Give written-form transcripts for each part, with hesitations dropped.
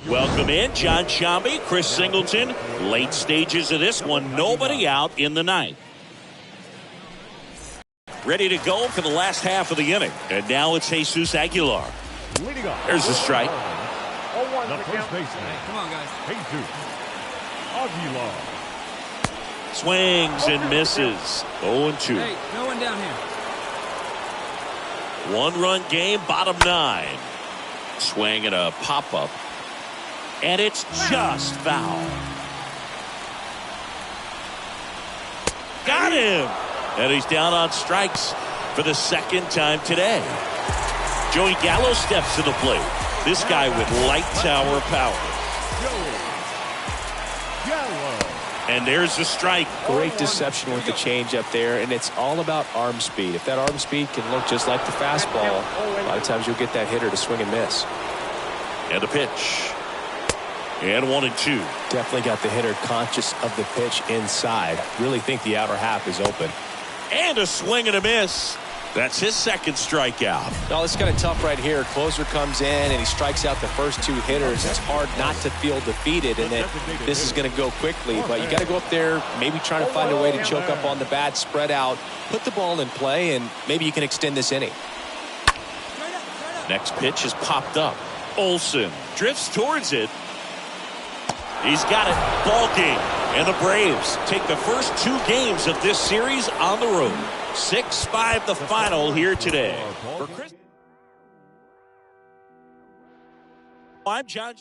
Welcome in, John Sciambi, Chris Singleton. Late stages of this one, nobody out in the ninth. Ready to go for the last half of the inning. And now it's Jesus Aguilar. There's the strike. The first baseman. Come on, guys. Jesus Aguilar. Swings and misses. 0-2. Hey, no one down here. One-run game, bottom 9. Swing and a pop-up. And it's just foul. Got him. And he's down on strikes for the second time today. Joey Gallo steps to the plate. This guy with light tower power. And there's the strike. Great deception with the changeup there, and it's all about arm speed. If that arm speed can look just like the fastball, a lot of times you'll get that hitter to swing and miss. And a pitch. And 1-2. Definitely got the hitter conscious of the pitch inside. Really think the outer half is open. And a swing and a miss. That's his second strikeout. No, it's kind of tough right here. Closer comes in and he strikes out the first 2 hitters. It's hard not to feel defeated and that this is going to go quickly. But you got to go up there, maybe trying to find a way to choke up on the bat, spread out, put the ball in play, and maybe you can extend this inning. Next pitch is popped up. Olsen drifts towards it. He's got it. Ball game. And the Braves take the first 2 games of this series on the road. 6-5 the final here today. For Chris, I'm John.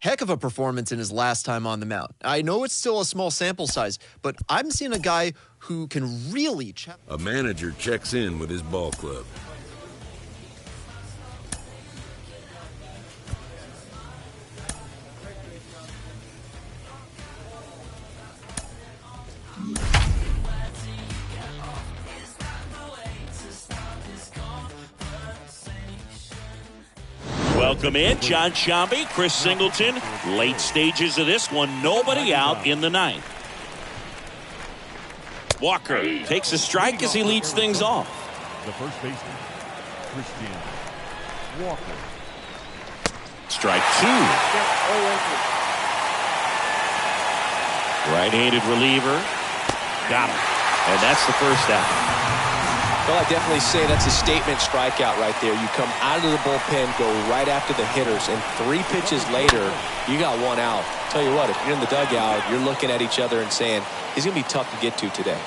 Heck of a performance in his last time on the mound. I know it's still a small sample size, but I'm seeing a guy who can really A manager checks in with his ball club. Welcome in, John Sciambi, Chris Singleton. Late stages of this one, nobody out in the ninth. Walker takes a strike as he leads things off. The first baseman, Christian Walker. Strike 2. Right-handed reliever. Got him. And that's the first out. Well, I definitely say that's a statement strikeout right there. You come out of the bullpen, go right after the hitters, and 3 pitches later, you got 1 out. Tell you what, if you're in the dugout, you're looking at each other and saying, he's going to be tough to get to today.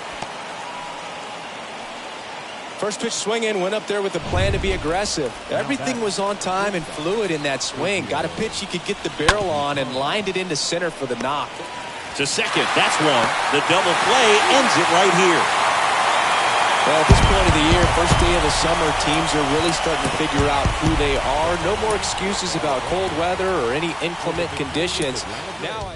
First pitch swinging, went up there with a plan to be aggressive. Everything was on time and fluid in that swing. Got a pitch he could get the barrel on and lined it into center for the knock. To second, that's one. The double play ends it right here. Well, at this point of the year, first day of the summer, teams are really starting to figure out who they are. No more excuses about cold weather or any inclement conditions. Now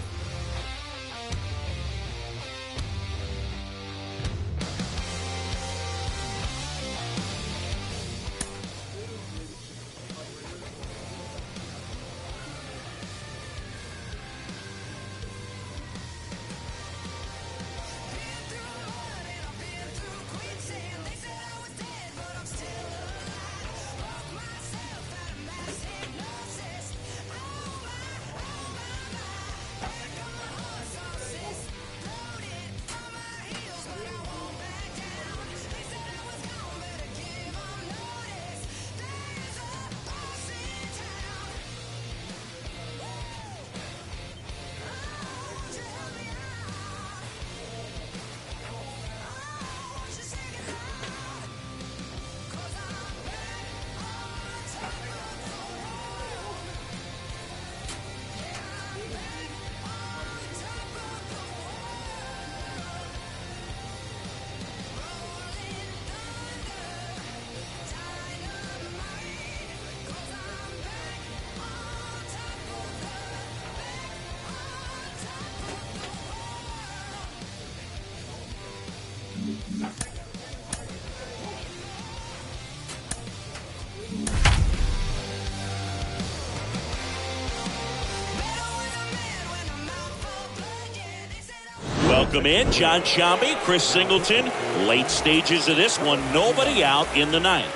Welcome in John Sciambi, Chris Singleton. Late stages of this one, nobody out in the ninth.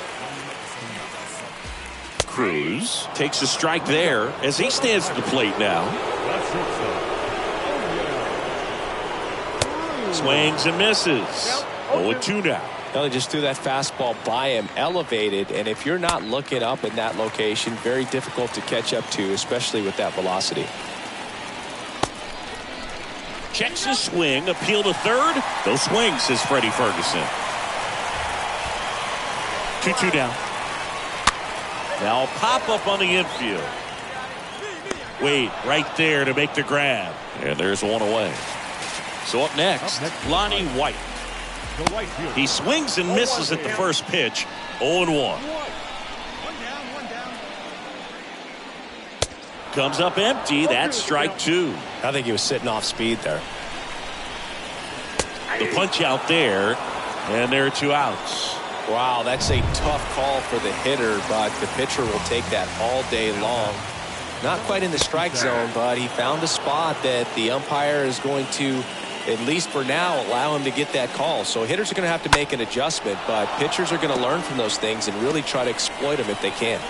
Cruz takes a strike there as he stands at the plate now. Swings and misses. 0-2 now. Well, he just threw that fastball by him, elevated, and if you're not looking up in that location, very difficult to catch up to, especially with that velocity. Checks his swing, appeal to third. No swings, says Freddie Ferguson. 2-2 down. Now a pop-up on the infield. Wade right there to make the grab. And there's one away. So up next, Lonnie White. He swings and misses at the first pitch. 0-1. Comes up empty. That's strike two. I think he was sitting off speed there. The punch out there. And there are 2 outs. Wow, that's a tough call for the hitter, but the pitcher will take that all day long. Not quite in the strike zone, but he found a spot that the umpire is going to, at least for now, allow him to get that call. So hitters are going to have to make an adjustment, but pitchers are going to learn from those things and really try to exploit them if they can.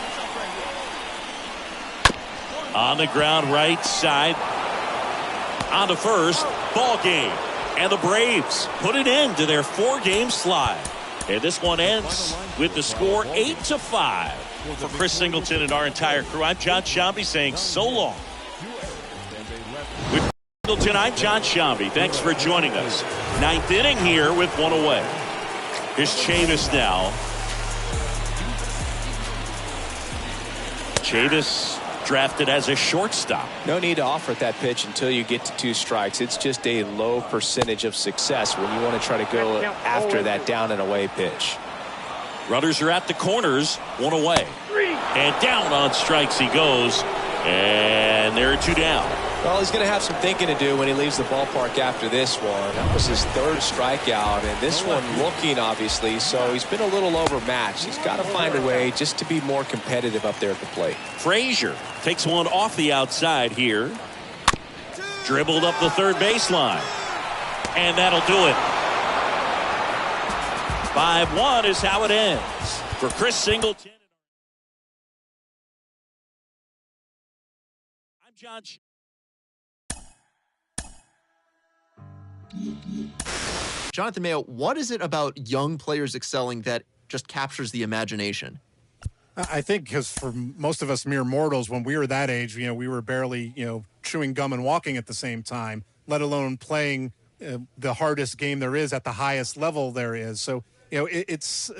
On the ground right side. On to first. Ball game. And the Braves put it into their 4-game slide. And this one ends with the score 8-5. For Chris Singleton and our entire crew, I'm John Sciambi saying so long. With Singleton, I'm John Sciambi. Thanks for joining us. 9th inning here with 1 away. Here's Chavis now. Chavis drafted as a shortstop. No need to offer that pitch until you get to 2 strikes. It's just a low percentage of success when you want to try to go after that down and away pitch. Runners are at the corners. 1 away. And down on strikes he goes. And there are 2 down. Well, he's going to have some thinking to do when he leaves the ballpark after this one. That was his 3rd strikeout, and this one looking, obviously, so he's been a little overmatched. He's got to find a way just to be more competitive up there at the plate. Frazier takes one off the outside here. Dribbled up the third baseline. And that'll do it. 5-1 is how it ends. For Chris Singleton. I'm John. Jonathan Mayo, what is it about young players excelling that just captures the imagination? I think because for most of us mere mortals, when we were that age, we were barely, chewing gum and walking at the same time, let alone playing the hardest game there is at the highest level there is. So, it's,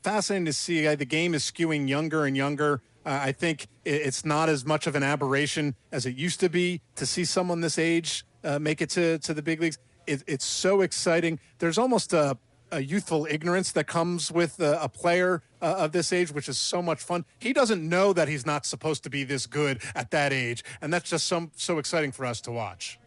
fascinating to see the game is skewing younger and younger. I think it's not as much of an aberration as it used to be to see someone this age make it to the big leagues. It's so exciting. There's almost a youthful ignorance that comes with a player of this age, which is so much fun. He doesn't know that he's not supposed to be this good at that age, and that's just so exciting for us to watch.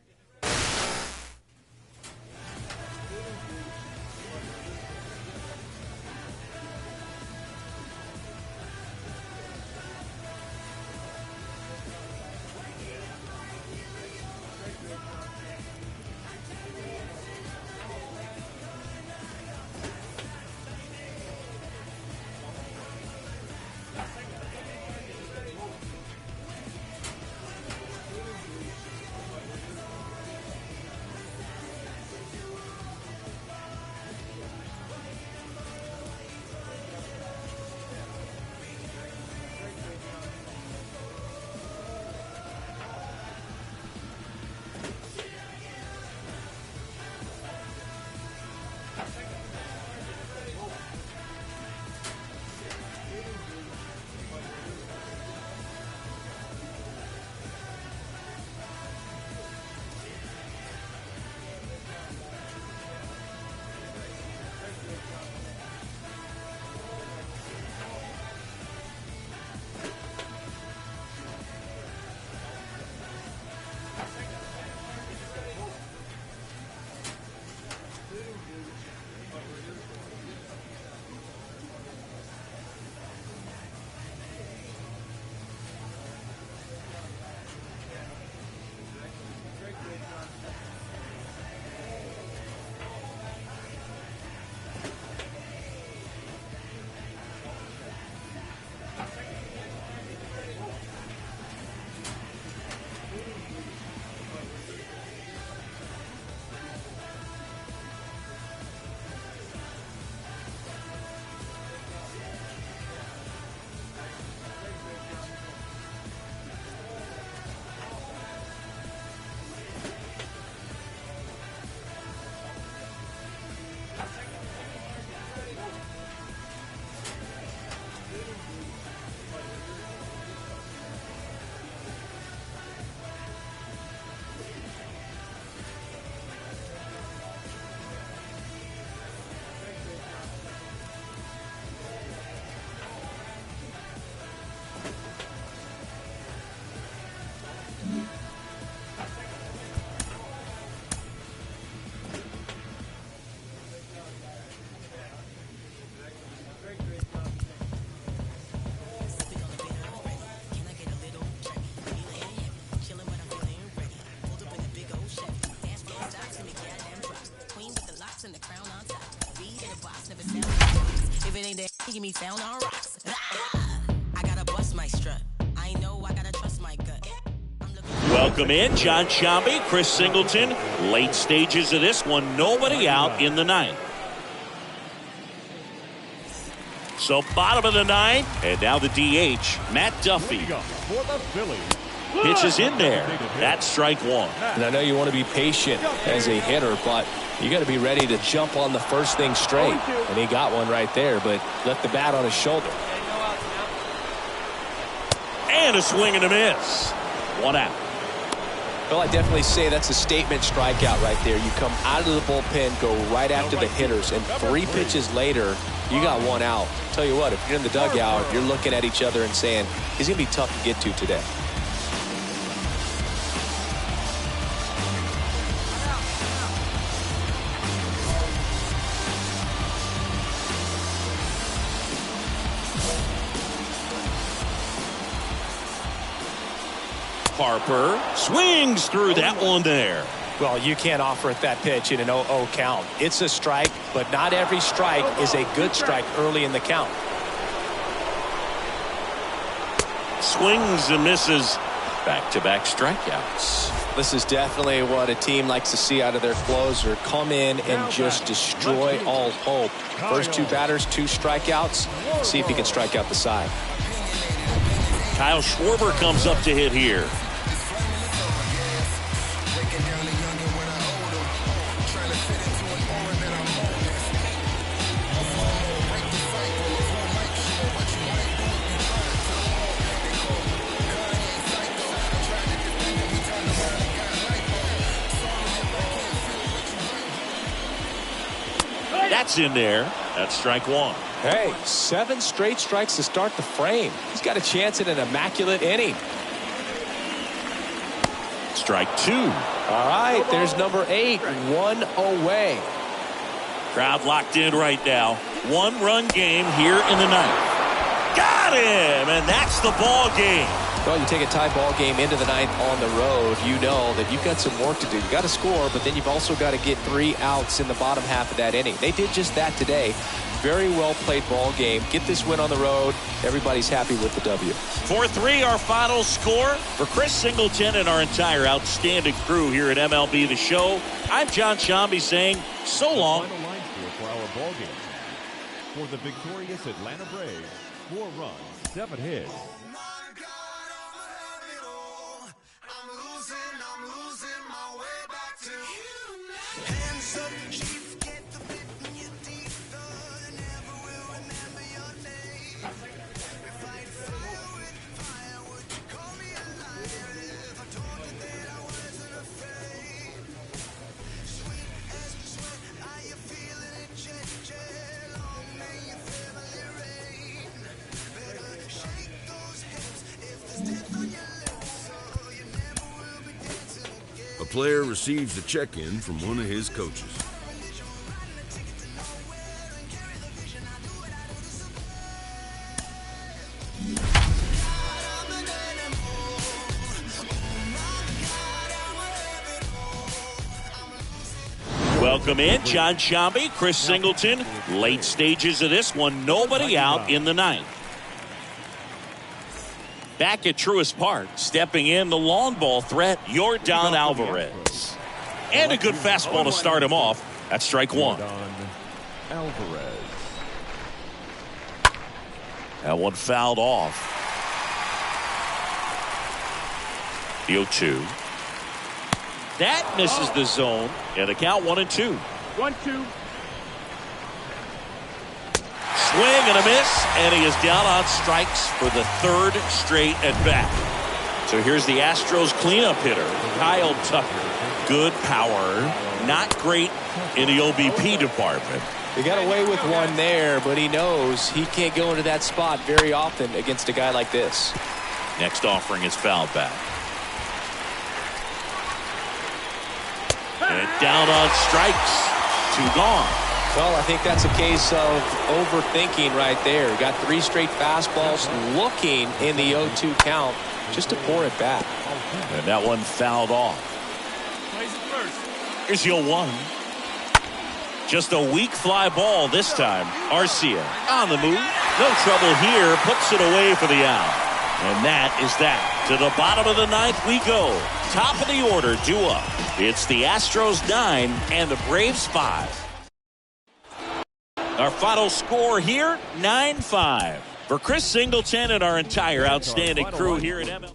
give me sound on rocks. I gotta bust my strut. I know I gotta trust my gut. Welcome in, John Sciambi, Chris Singleton. Late stages of this one, nobody out in the ninth. So bottom of the ninth, and now the DH, Matt Duffy. For the Phillies. Pitches in there. That's strike one. And I know you want to be patient as a hitter, but you got to be ready to jump on the first thing straight. And he got one right there, but left the bat on his shoulder. And a swing and a miss. One out. Well, I definitely say that's a statement strikeout right there. You come out of the bullpen, go right after the hitters, and 3 pitches later, you got one out. Tell you what, if you're in the dugout, you're looking at each other and saying, he's going to be tough to get to today. Harper swings through that one there. Well, you can't offer it that pitch in an 0-0 count. It's a strike, but not every strike is a good strike early in the count. Swings and misses. Back-to-back strikeouts. This is definitely what a team likes to see out of their closer. Come in and just destroy all hope. First 2 batters, 2 strikeouts. See if he can strike out the side. Kyle Schwarber comes up to hit here. That's in there. That's strike one. Hey, 7 straight strikes to start the frame. He's got a chance at an immaculate inning. Strike 2. All right, there's number 8, 1 away. Crowd locked in right now. 1-run game here in the ninth. Got him, and that's the ball game. Well, you take a tie ball game into the ninth on the road, you know that you've got some work to do. You've got to score, but then you've also got to get 3 outs in the bottom half of that inning. They did just that today. Very well played ball game. Get this win on the road. Everybody's happy with the W. 4-3 our final score. For Chris Singleton and our entire outstanding crew here at MLB The Show, I'm John Sciambi saying so long. Final line score for our ball game. For the victorious Atlanta Braves, 4 runs, 7 hits. A player receives a check-in from one of his coaches. Welcome in, John Sciambi, Chris Singleton. Late stages of this one, nobody out in the ninth. Back at Truist Park, stepping in the long ball threat, Yordan Alvarez. And a good fastball to start him off. That's strike one. Alvarez. That one fouled off. The 0-2. That misses the zone. And the count 1-2. 1-2. Swing and a miss, and he is down on strikes for the 3rd straight at bat. So here's the Astros cleanup hitter, Kyle Tucker. Good power, not great in the OBP department. He got away with one there, but he knows he can't go into that spot very often against a guy like this. Next offering is fouled back. And down on strikes, 2 gone. Well, I think that's a case of overthinking right there. Got 3 straight fastballs looking in the 0-2 count just to pour it back. And that one fouled off. Here's the 0-1. Just a weak fly ball this time. Arcia on the move. No trouble here. Puts it away for the out. And that is that. To the bottom of the ninth we go. Top of the order, due up. It's the Astros 9 and the Braves 5. Our final score here, 9-5. For Chris Singleton and our entire outstanding crew here at ML.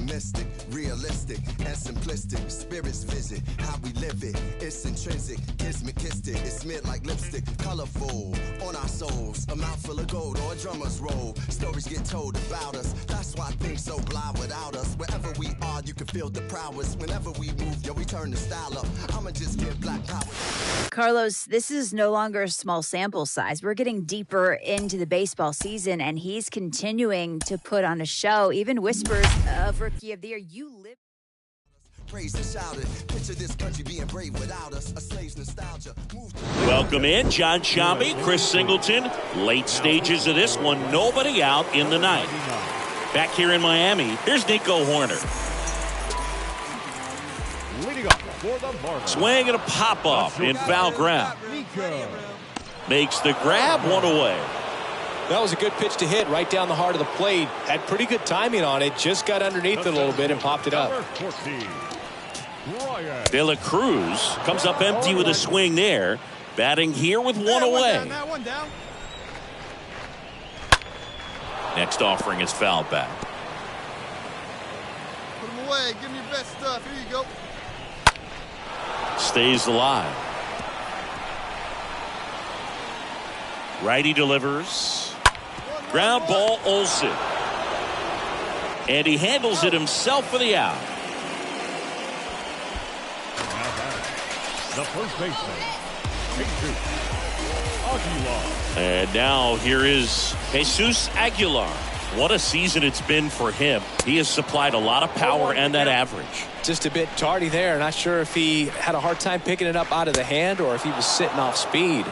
Mystic, realistic, and simplistic. Spirits visit how we live it. It's intrinsic, kismet, it's mid like lipstick. Colorful on our souls, a mouth full of gold or a drummer's roll. Stories get told about us. That's why things so blind without us. Wherever we are, you can feel the prowess. Whenever we move, yo, we turn the style up. I'ma just get black power. Carlos, this is no longer a small sample size. We're getting deeper into the baseball season, and he's continuing to put on a show. Even whispers of Rookie of the Year. You live. Praise and shouted. Picture this country being brave without us. A slave's nostalgia. Welcome in, John Shambi, Chris Singleton. Late stages of this one. Nobody out in the ninth. Back here in Miami, here's Nico Hoerner. Leading up for the Marlins. Swing and a pop-off in foul ground. Makes the grab, one away. That was a good pitch to hit right down the heart of the plate. Had pretty good timing on it. Just got underneath it a little bit and popped it up. De La Cruz comes up empty with a swing there. Batting here with one away. Next offering is fouled back. Put him away. Give me your best stuff. Here you go. Stays alive. Righty delivers. Ground ball, Olsen. And he handles it himself for the out. The first baseman, Jesus Aguilar. And now here is Jesus Aguilar. What a season it's been for him. He has supplied a lot of power and that average. Just a bit tardy there. Not sure if he had a hard time picking it up out of the hand or if he was sitting off speed.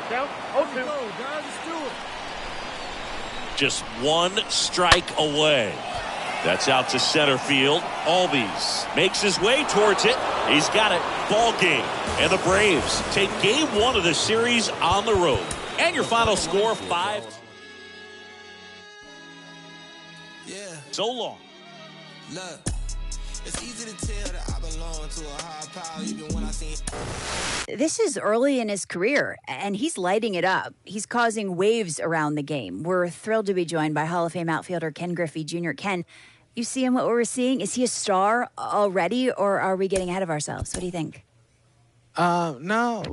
Just one strike away. That's out to center field. Albies makes his way towards it. He's got it. Ball game. And the Braves take game one of the series on the road. And your final score, 5. Yeah. So long. Look, it's easy to tell that I belong to a higher power even when I see. This is early in his career, and he's lighting it up. He's causing waves around the game. We're thrilled to be joined by Hall of Fame outfielder Ken Griffey Jr. Ken, you see him what we're seeing? Is he a star already, or are we getting ahead of ourselves? What do you think? No.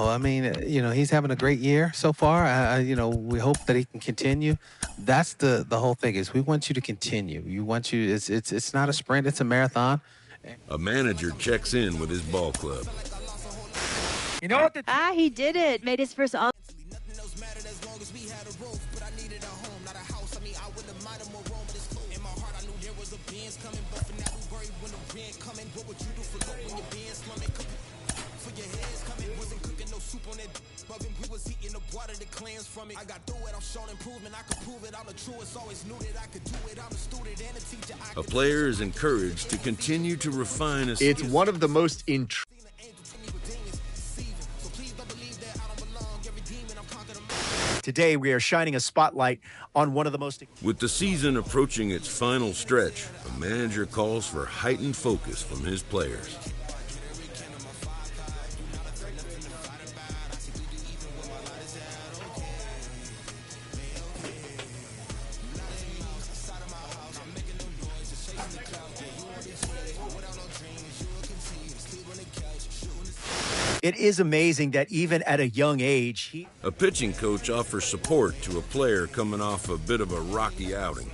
I mean, he's having a great year so far. We hope that he can continue. That's the whole thing is we want you to continue. It's not a sprint, it's a marathon. A manager checks in with his ball club. You know what? He did it. Made his first all. I got through it, I'm showing improvement, I could prove it, I'm the truest, always knew that I could do it, I'm a student and a teacher. A player is encouraged to continue to refine his It's one of the most Today, we are shining a spotlight on one of the most... With the season approaching its final stretch, a manager calls for heightened focus from his players. It is amazing that even at a young age, A pitching coach offers support to a player coming off a bit of a rocky outing.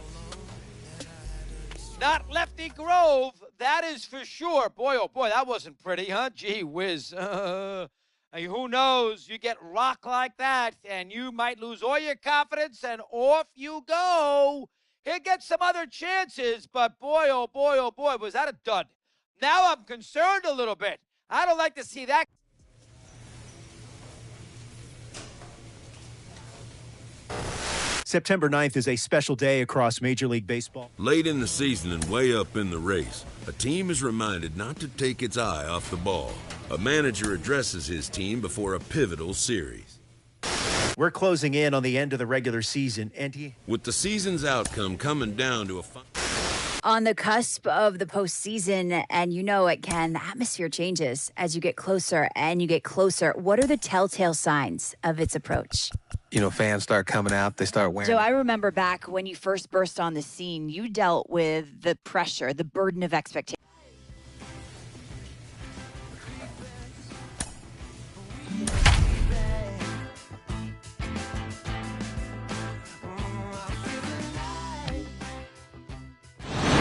Not Lefty Grove, that is for sure. Boy, oh boy, that wasn't pretty, huh? Gee whiz. Who knows? You get rocked like that, and you might lose all your confidence, and off you go. He'll get some other chances, but boy, oh boy, was that a dud. Now I'm concerned a little bit. I don't like to see that. September 9th is a special day across Major League Baseball. Late in the season and way up in the race, a team is reminded not to take its eye off the ball. A manager addresses his team before a pivotal series. We're closing in on the end of the regular season, and with the season's outcome coming down to a on the cusp of the postseason, and you know it, Ken, the atmosphere changes as you get closer and you get closer. What are the telltale signs of its approach? You know, fans start coming out. They start wearing. Joe, I remember back when you first burst on the scene, you dealt with the pressure, the burden of expectation.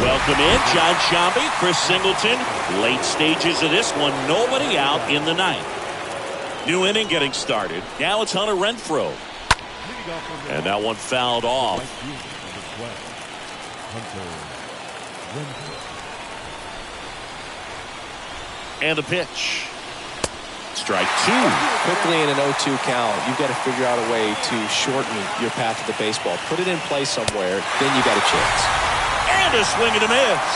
Welcome in, John Sciambi, Chris Singleton. Late stages of this one, nobody out in the ninth. New inning getting started. Now it's Hunter Renfroe. And that one fouled off. And the pitch. Strike two. Quickly in an 0-2 count, you've got to figure out a way to shorten your path to the baseball. Put it in play somewhere, then you got a chance. And a swing and a miss.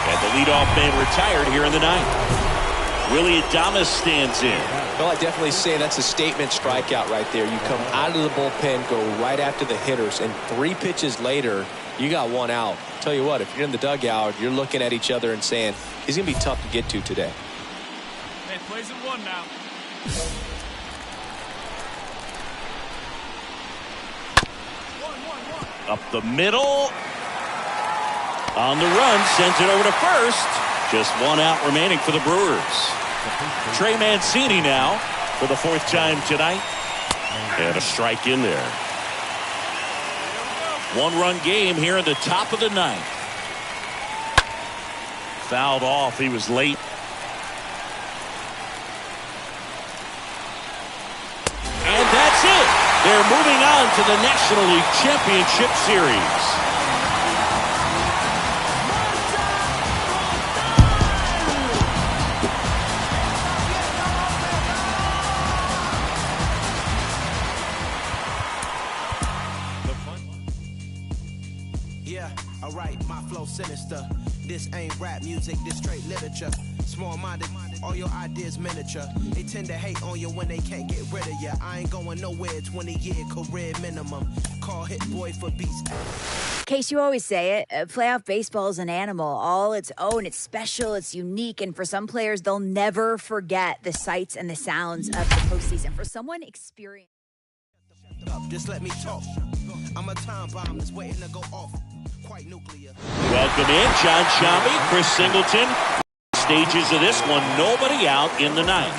And the leadoff man retired here in the ninth. Willie Adames stands in. Well, I definitely say that's a statement strikeout right there. You come out of the bullpen, go right after the hitters, and 3 pitches later, you got 1 out. Tell you what, if you're in the dugout, you're looking at each other and saying, he's going to be tough to get to today. Hey, plays in 1 now. Up the middle. On the run, sends it over to first. Just 1 out remaining for the Brewers. Trey Mancini now for the 4th time tonight. And a strike in there. 1-run game here in the top of the 9th. Fouled off. He was late. And that's it. They're moving on to the National League Championship Series. Sinister. This ain't rap music, this straight literature. Small-minded, all your ideas miniature. They tend to hate on you when they can't get rid of you. I ain't going nowhere, 20-year career minimum. Call Hit Boy for beats. Case, you always say it, playoff baseball is an animal, all its own. It's special, it's unique, and for some players, they'll never forget the sights and the sounds of the postseason. For someone experienced. Just let me talk. I'm a time bomb that's waiting to go off. Nuclear. Welcome in, John Sciambi, Chris Singleton. Stages of this one, nobody out in the 9th.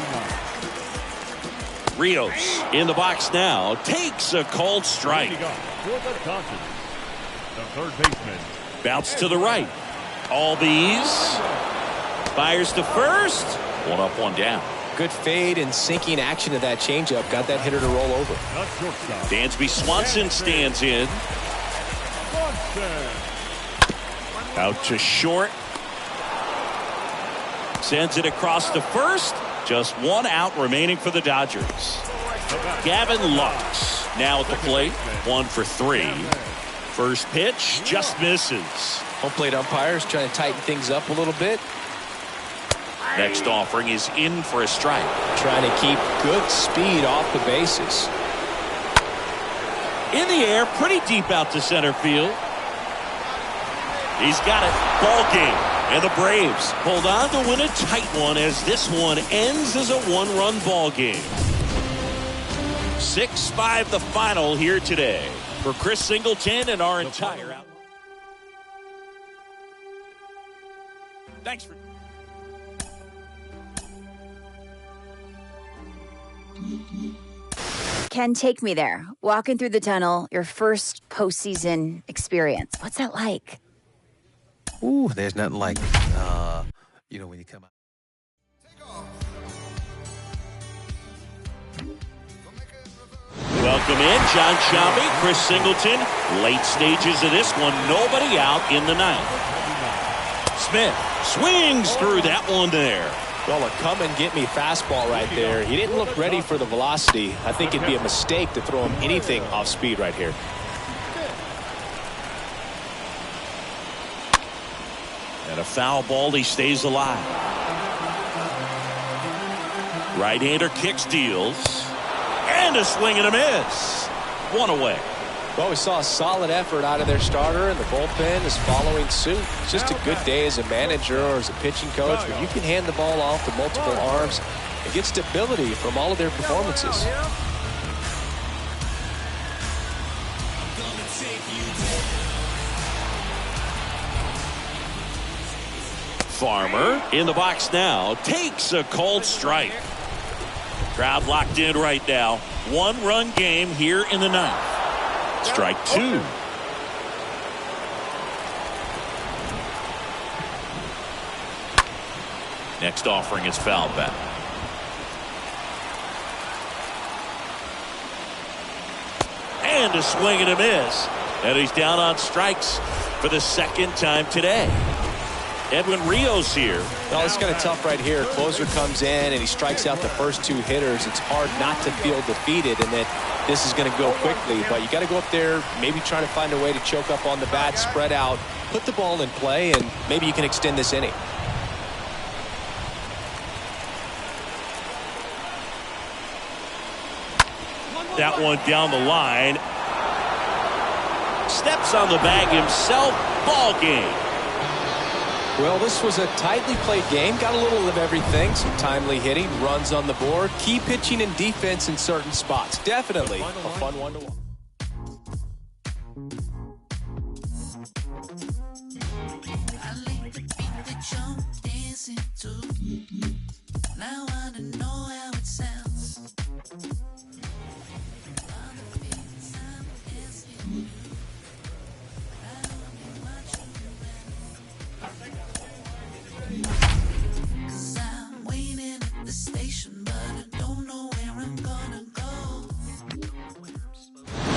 Rios in the box now, takes a called strike. The third baseman. Bounce to the right. Albies fires to first. 1 up, 1 down. Good fade and sinking action of that changeup. Got that hitter to roll over. Dansby Swanson stands in. Out to short. Sends it across to first. Just 1 out remaining for the Dodgers. Gavin Lux now at the plate. 1 for 3. First pitch just misses. Home plate umpires trying to tighten things up a little bit. Next offering is in for a strike. Trying to keep good speed off the bases. In the air, pretty deep out to center field. He's got it. Ball game. And the Braves hold on to win a tight one as this one ends as a 1-run ball game. 6-5 the final here today. For Chris Singleton and our entire out. Thanks for. Ken, take me there. Walking through the tunnel, your first postseason experience. What's that like? Ooh, there's nothing like, you know, when you come out. Welcome in, John Sciambi, Chris Singleton. Late stages of this one, nobody out in the 9th. Smith swings through that one there. Well, a come-and-get-me fastball right there. He didn't look ready for the velocity. I think it'd be a mistake to throw him anything off speed right here. And a foul ball, he stays alive. Right-hander kicks, deals. And a swing and a miss. One away. Well, we saw a solid effort out of their starter, and the bullpen is following suit. It's just a good day as a manager or as a pitching coach when you can hand the ball off to multiple arms and get stability from all of their performances. Farmer in the box now takes a called strike. Crowd locked in right now. One-run game here in the ninth. Strike two. Next offering is foul back. And a swing and a miss. And he's down on strikes for the second time today. Edwin Rios here. Well, it's kind of tough right here. Closer comes in and he strikes out the first two hitters. It's hard not to feel defeated and that this is going to go quickly. But you got to go up there, maybe try to find a way to choke up on the bat, spread out, put the ball in play, and maybe you can extend this inning. That one down the line. Steps on the bag himself. Ball game. Well, this was a tightly played game. Got a little of everything. Some timely hitting, runs on the board, key pitching and defense in certain spots. Definitely a fun one to watch. Now I don't know how it sounds.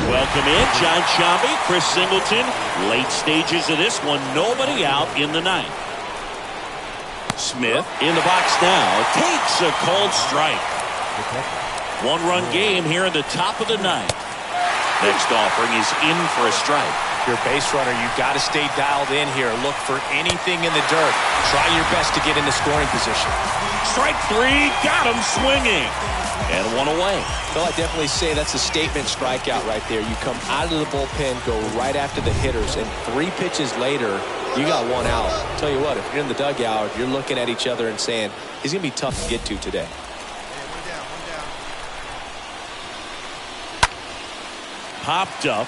Welcome in, John Sciambi, Chris Singleton. Late stages of this one, nobody out in the ninth. Smith in the box now, takes a called strike. One-run game here in the top of the ninth. Next offering is in for a strike. If you're a base runner, you've got to stay dialed in here. Look for anything in the dirt. Try your best to get into scoring position. Strike three, got him swinging. And one away. Well, I definitely say that's a statement strikeout right there. You come out of the bullpen, go right after the hitters, and 3 pitches later, you got one out. I'll tell you what, if you're in the dugout, you're looking at each other and saying, he's going to be tough to get to today. Popped up.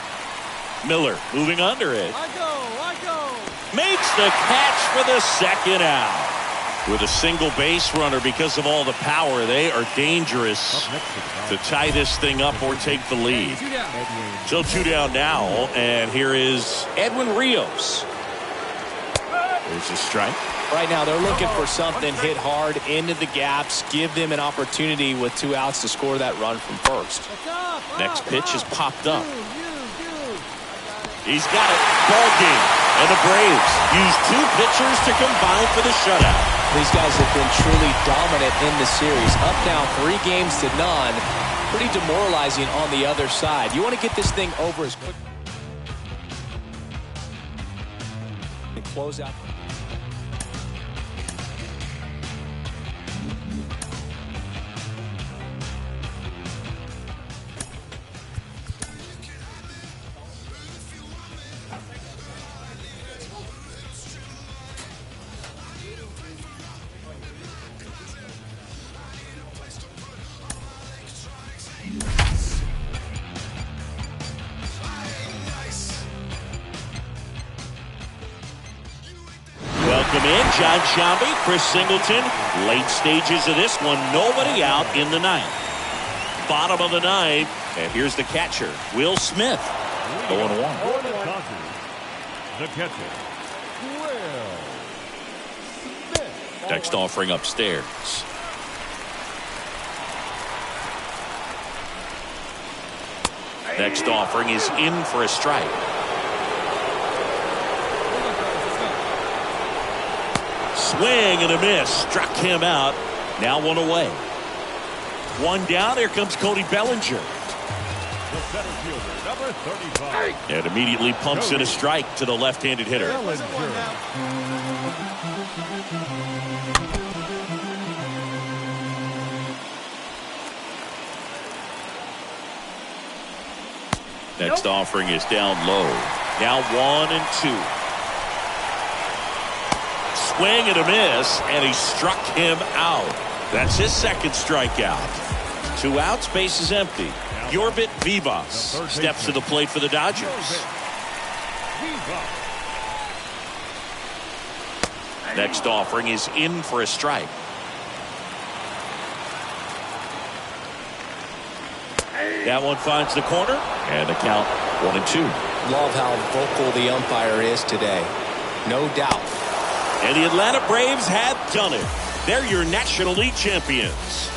Miller moving under it. I go. Makes the catch for the second out. With a single base runner because of all the power, they are dangerous to tie this thing up or take the lead. So 2 down now, and here is Edwin Rios. There's a strike. Right now, they're looking for something, hit hard into the gaps, give them an opportunity with 2 outs to score that run from first. Next pitch is popped up. He's got it. Ball game. And the Braves use 2 pitchers to combine for the shutout. These guys have been truly dominant in the series. Up now 3 games to none. Pretty demoralizing on the other side. You want to get this thing over as quick. And close out. Welcome in, John Sciambi, Chris Singleton. Late stages of this one, nobody out in the ninth. Bottom of the ninth, and here's the catcher, Will Smith. 0-1. The catcher, Will Smith. Next offering upstairs. Next offering is in for a strike. Swing and a miss. Struck him out. Now 1 away. 1 down. Here comes Cody Bellinger. The center fielder, number 35. And immediately pumps in a strike to the left-handed hitter. Next offering is down low. Now 1-2. Swing and a miss, and he struck him out. That's his second strikeout. 2 outs, base is empty. Yorbit Vivas steps to the plate for the Dodgers. Next offering is in for a strike. That one finds the corner, and the count 1-2. Love how vocal the umpire is today. No doubt. And the Atlanta Braves have done it. They're your National League champions.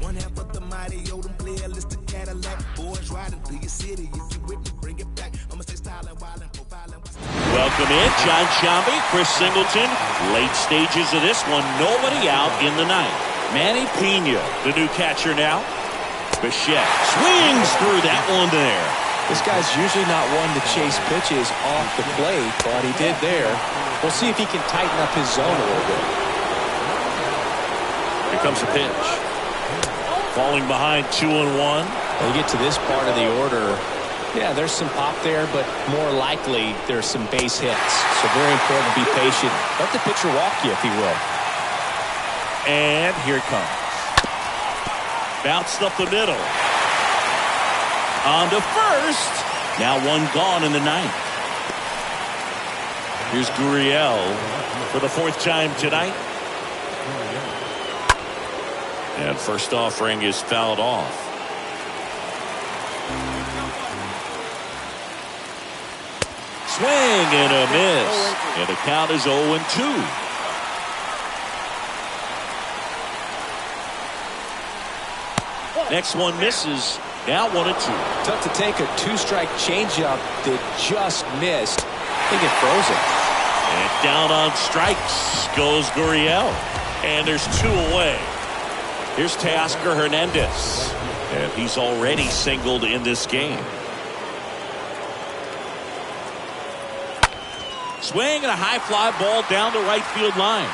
One half of the mighty Odom player, list of Cadillac boys riding through your city. If you with me, bring it back. I'ma stay styling, wildin', profiling. Welcome in, John Shambi, Chris Singleton. Late stages of this one, nobody out in the ninth. Manny Pena, the new catcher now. Bichette swings through that one there. This guy's usually not one to chase pitches off the plate, but he did there. We'll see if he can tighten up his zone a little bit. Here comes a pitch. Falling behind 2-1. When you get to this part of the order, yeah, there's some pop there, but more likely there's some base hits. So very important to be patient. Let the pitcher walk you, if he will. And here it comes. Bounced up the middle. On to first. Now one gone in the ninth. Here's Gurriel for the 4th time tonight. And first offering is fouled off. Swing and a miss. And the count is 0-2. Next one misses. Now 1-2. Tough to take a 2-strike changeup that just missed. I think it froze it. And down on strikes goes Gurriel. And there's 2 away. Here's Teoscar Hernandez. And he's already singled in this game. Swing and a high fly ball down the right field line.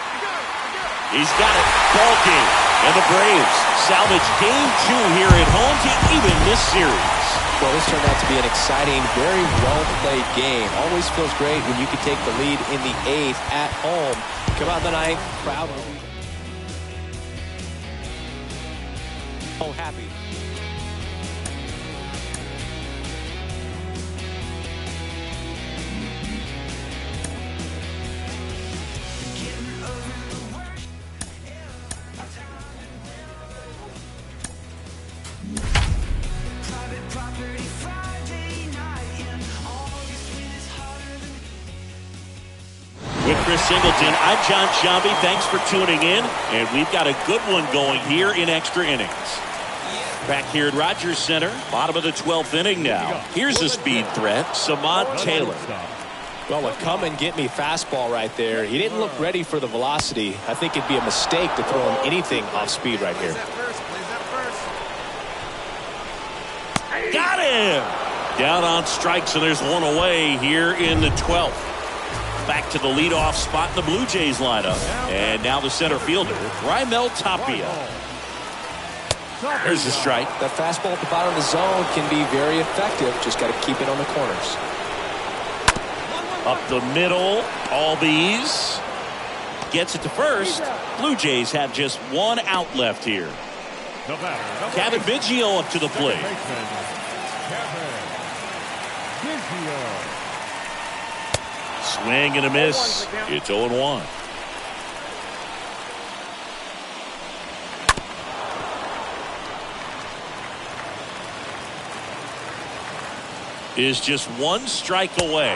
He's got it. Ball game. And the Braves salvage game 2 here at home to even this series. Well, this turned out to be an exciting, very well-played game. Always feels great when you can take the lead in the 8th at home. Come out the ninth, crowd will be happy. With Chris Singleton, I'm John Shambi. Thanks for tuning in. And we've got a good one going here in extra innings. Back here at Rogers Center, bottom of the 12th inning now. Here's a speed threat, Samad Taylor. Well, a come-and-get-me fastball right there. He didn't look ready for the velocity. I think it'd be a mistake to throw him anything off speed right here. Got him! Down on strikes, and there's one away here in the 12th. Back to the leadoff spot in the Blue Jays lineup. And now the center fielder, Raimel Tapia. There's the strike. That fastball at the bottom of the zone can be very effective. Just got to keep it on the corners. Up the middle, Albies gets it to first. Blue Jays have just 1 out left here. Kevin Biggio up to the plate. Swing and a miss. It's 0-1. is just one strike away.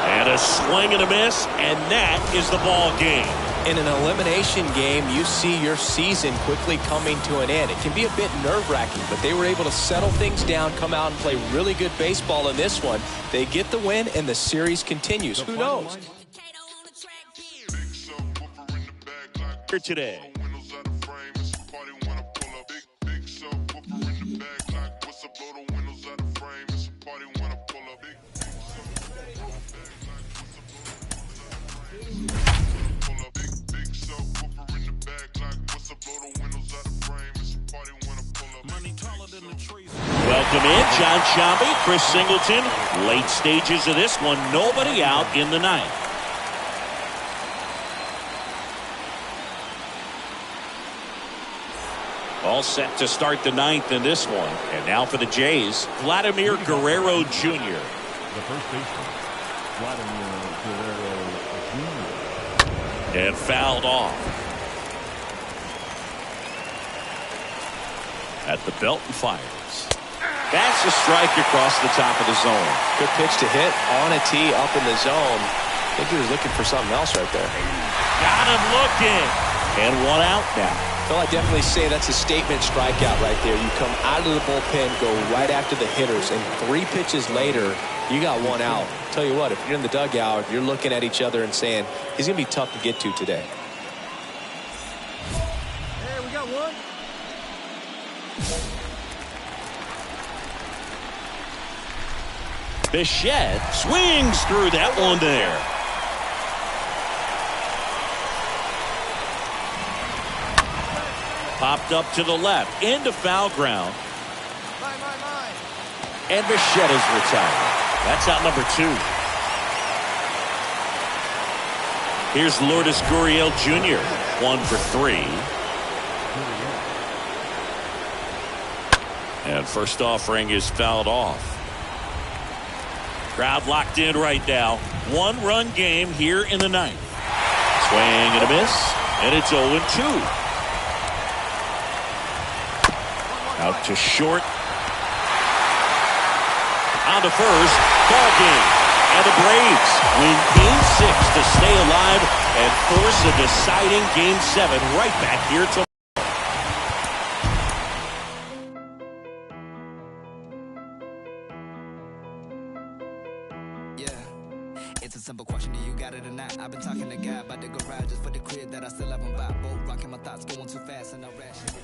And a swing and a miss, and that is the ball game. In an elimination game, you see your season quickly coming to an end. It can be a bit nerve-wracking, but they were able to settle things down, come out and play really good baseball in this one. They get the win, and the series continues. Who knows? Here today. Welcome in, John Sciambi, Chris Singleton. Late stages of this one, nobody out in the ninth. All set to start the ninth in this one. And now for the Jays, Vladimir Guerrero Jr. The first baseman, Vladimir Guerrero Jr. And fouled off. At the belt and fires. That's a strike across the top of the zone. Good pitch to hit on a tee up in the zone. I think he was looking for something else right there. Got him looking. And one out now. Well, I definitely say that's a statement strikeout right there. You come out of the bullpen, go right after the hitters, and 3 pitches later, you got one out. Tell you what, if you're in the dugout, you're looking at each other and saying, he's going to be tough to get to today. Hey, we got one. Bichette swings through that one there. Popped up to the left, into foul ground. And Bichette is retired. That's out number 2. Here's Lourdes Gurriel Jr., 1 for 3. And first offering is fouled off. Crowd locked in right now. 1-run game here in the ninth. Swing and a miss, and it's 0-2. Out to short. On to first. Ball game. And the Braves win Game 6 to stay alive and force a deciding Game 7 right back here tomorrow. It's a simple question, do you got it or not? I've been talking to God about the garage just for the crib that I still haven't bought. Both rocking my thoughts going too fast and I rash it.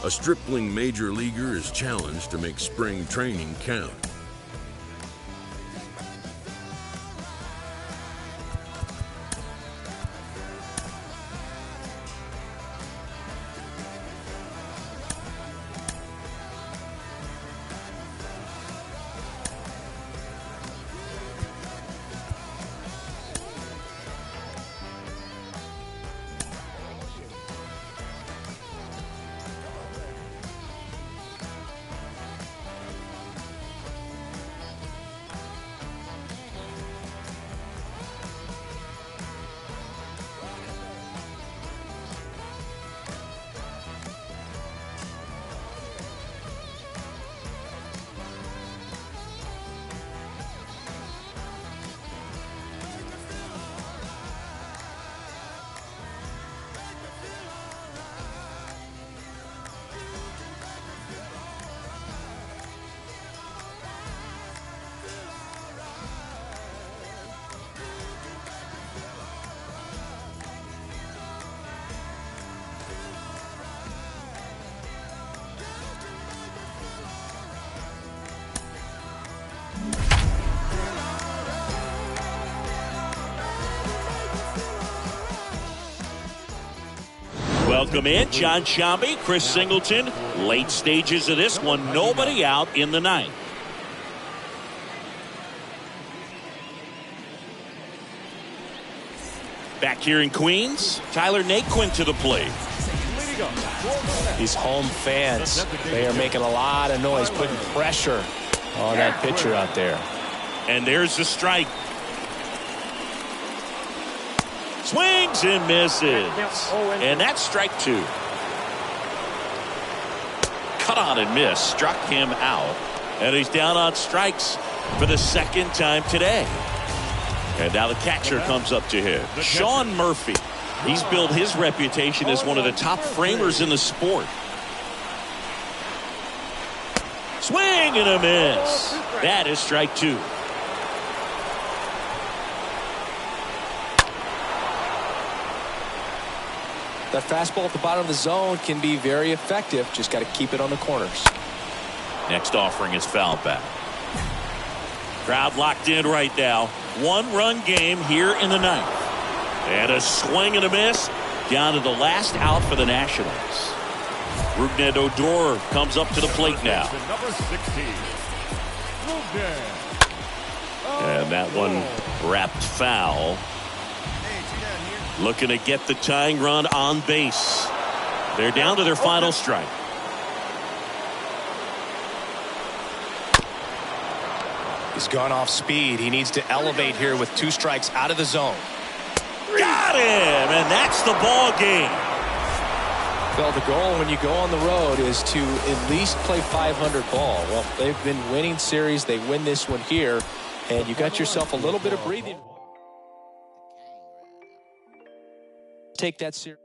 A stripling major leaguer is challenged to make spring training count. Welcome in, John Sciambi, Chris Singleton. Late stages of this one, nobody out in the ninth. Back here in Queens, Tyler Naquin to the plate. These home fans, they are making a lot of noise, putting pressure on that pitcher out there. And there's the strike. Swings and misses. And that's strike two. Cut on and miss. Struck him out. And he's down on strikes for the second time today. And now the catcher comes up to hit. Sean Murphy. He's built his reputation as one of the top framers in the sport. Swing and a miss. That is strike two. That fastball at the bottom of the zone can be very effective. Just got to keep it on the corners. Next offering is foul back. Crowd locked in right now. One-run game here in the ninth. And a swing and a miss down to the last out for the Nationals. Rougned Odor comes up to the plate now. Number 16, And that one wrapped foul. Looking to get the tying run on base. They're down to their final strike. He's gone off speed. He needs to elevate here with 2 strikes out of the zone. Got him, and that's the ball game. Well, the goal when you go on the road is to at least play 500 ball. Well, they've been winning series. They win this one here, and you got yourself a little bit of breathing. Take that series.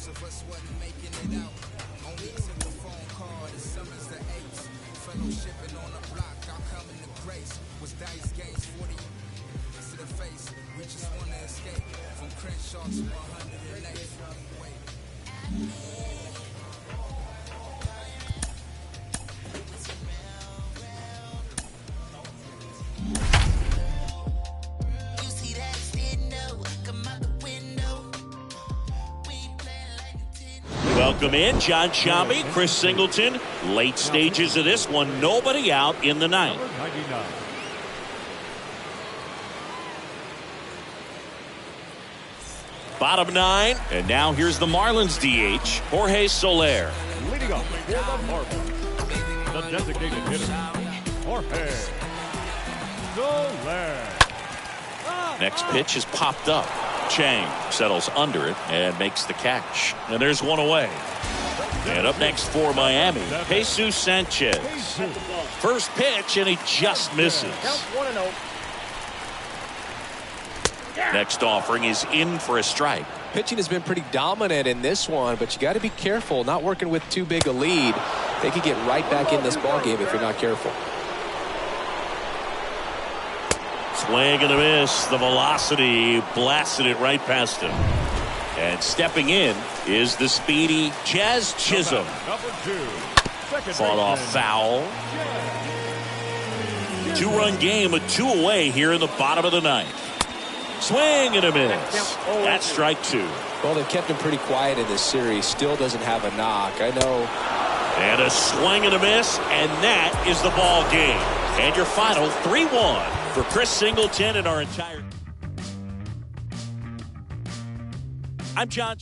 Most of us wasn't making it out. Only took a phone call. The summer's the 8th. Fellowshipping on the block. I'll come in the grace. Was Dice Gates 40 to the face. We just want to escape from Crenshaw to 108. Wait. Welcome in, John Shambi, Chris Singleton. Late stages of this one, nobody out in the ninth. 99. Bottom 9, and now here's the Marlins DH, Jorge Soler. Leading off for the Marlins, the designated hitter, Jorge Soler. Next pitch is popped up. Chang settles under it and makes the catch. And there's one away. And up next for Miami, Jesus Sanchez. First pitch, and he just misses. Next offering is in for a strike. Pitching has been pretty dominant in this one, but you got to be careful. Not working with too big a lead. They could get right back in this ballgame if you're not careful. Swing and a miss. The velocity blasted it right past him. And stepping in is the speedy Jazz Chisholm. Fought off foul. 2-run game, a 2 away here in the bottom of the ninth. Swing and a miss. That's strike 2. Well, they've kept him pretty quiet in this series. Still doesn't have a knock. I know. And a swing and a miss, and that is the ball game. And your final 3-1 for Chris Singleton and our entire. I'm John.